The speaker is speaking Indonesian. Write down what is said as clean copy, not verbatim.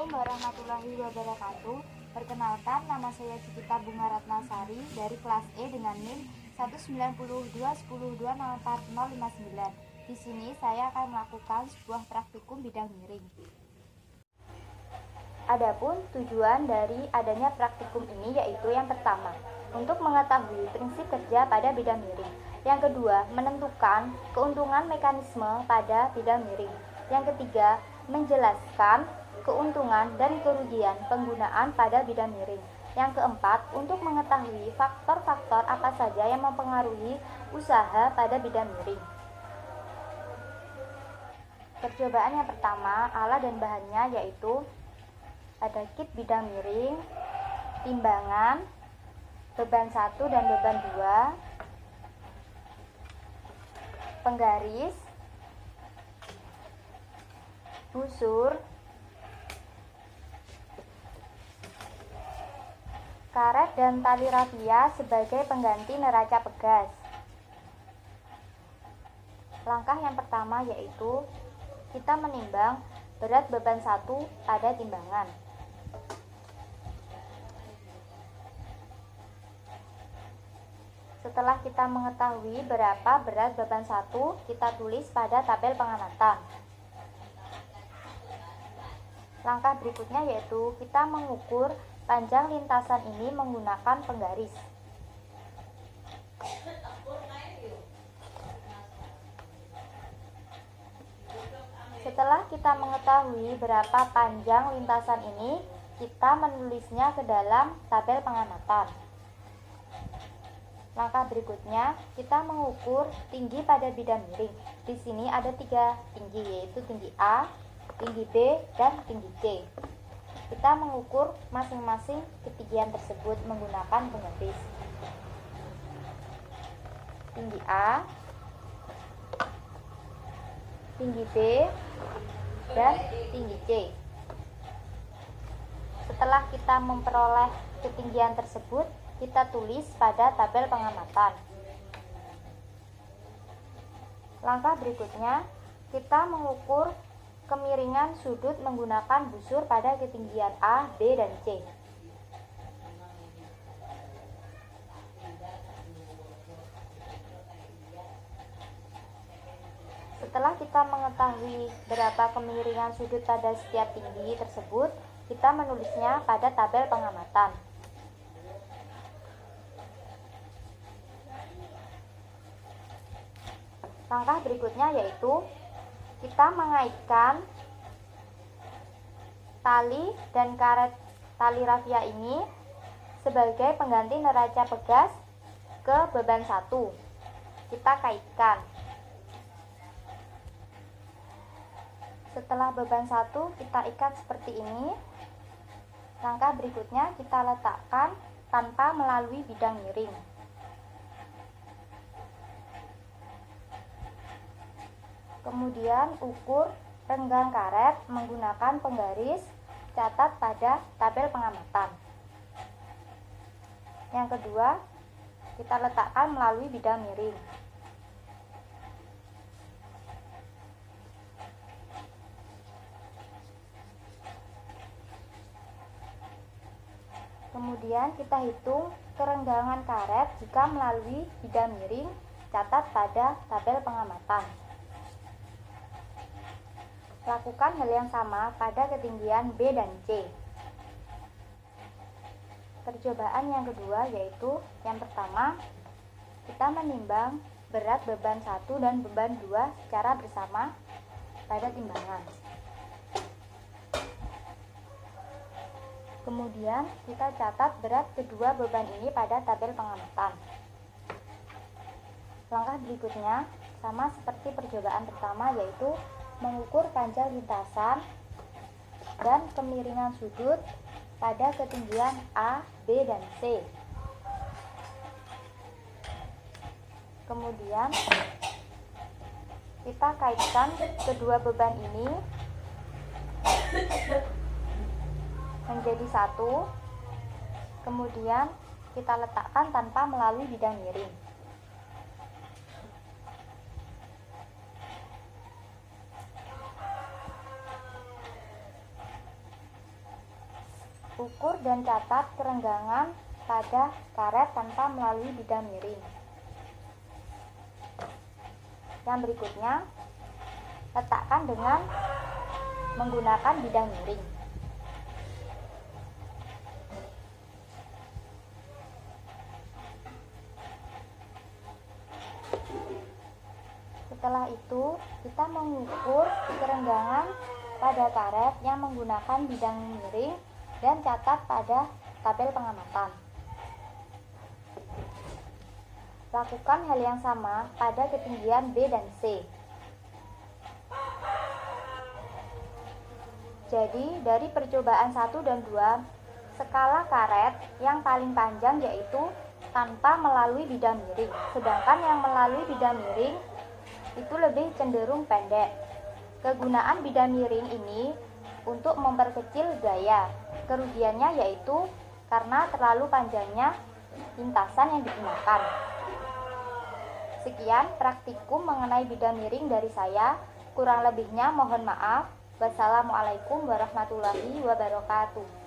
Assalamualaikum warahmatullahi wabarakatuh. Perkenalkan, nama saya Cikita Bunga Ratnasari dari kelas E dengan NIM 19210204059. Di sini saya akan melakukan sebuah praktikum bidang miring. Adapun tujuan dari adanya praktikum ini yaitu yang pertama, untuk mengetahui prinsip kerja pada bidang miring. Yang kedua, menentukan keuntungan mekanisme pada bidang miring. Yang ketiga, menjelaskan keuntungan dan kerugian penggunaan pada bidang miring. Yang keempat, untuk mengetahui faktor-faktor apa saja yang mempengaruhi usaha pada bidang miring. Percobaan yang pertama, alat dan bahannya yaitu ada kit bidang miring, timbangan, beban 1 dan beban 2, penggaris, busur, karet dan tali rafia sebagai pengganti neraca pegas. Langkah yang pertama yaitu kita menimbang berat beban 1 pada timbangan. Setelah kita mengetahui berapa berat beban 1, kita tulis pada tabel pengamatan. Langkah berikutnya yaitu kita mengukur panjang lintasan ini menggunakan penggaris. Setelah kita mengetahui berapa panjang lintasan ini, kita menulisnya ke dalam tabel pengamatan. Langkah berikutnya, kita mengukur tinggi pada bidang miring. Di sini ada 3 tinggi, yaitu tinggi A, tinggi B, dan tinggi C. Kita mengukur masing-masing ketinggian tersebut menggunakan penggaris. Tinggi A, tinggi B, dan tinggi C. Setelah kita memperoleh ketinggian tersebut, kita tulis pada tabel pengamatan. Langkah berikutnya, kita mengukur kemiringan sudut menggunakan busur pada ketinggian A, B, dan C. Setelah kita mengetahui berapa kemiringan sudut pada setiap tinggi tersebut, kita menulisnya pada tabel pengamatan. Langkah berikutnya yaitu kita mengaitkan tali dan karet tali rafia ini sebagai pengganti neraca pegas ke beban 1. Kita kaitkan. Setelah beban 1 kita ikat seperti ini. Langkah berikutnya kita letakkan tanpa melalui bidang miring. Kemudian ukur renggang karet menggunakan penggaris, catat pada tabel pengamatan. Yang kedua, kita letakkan melalui bidang miring. Kemudian kita hitung kerenggangan karet jika melalui bidang miring, catat pada tabel pengamatan. Lakukan hal yang sama pada ketinggian B dan C. Percobaan yang kedua yaitu yang pertama, kita menimbang berat beban 1 dan beban 2 secara bersama pada timbangan. Kemudian kita catat berat kedua beban ini pada tabel pengamatan. Langkah berikutnya sama seperti percobaan pertama yaitu mengukur panjang lintasan dan kemiringan sudut pada ketinggian A, B, dan C. Kemudian kita kaitkan kedua beban ini menjadi 1. Kemudian kita letakkan tanpa melalui bidang miring. Ukur dan catat kerenggangan pada karet tanpa melalui bidang miring. Yang berikutnya, letakkan dengan menggunakan bidang miring. Setelah itu, kita mengukur kerenggangan pada karet yang menggunakan bidang miring dan catat pada tabel pengamatan. Lakukan hal yang sama pada ketinggian B dan C. Jadi, dari percobaan 1 dan 2, skala karet yang paling panjang yaitu tanpa melalui bidang miring, sedangkan yang melalui bidang miring itu lebih cenderung pendek. Kegunaan bidang miring ini untuk memperkecil gaya. Kerugiannya yaitu karena terlalu panjangnya lintasan yang digunakan. Sekian praktikum mengenai bidang miring dari saya. Kurang lebihnya mohon maaf. Wassalamualaikum warahmatullahi wabarakatuh.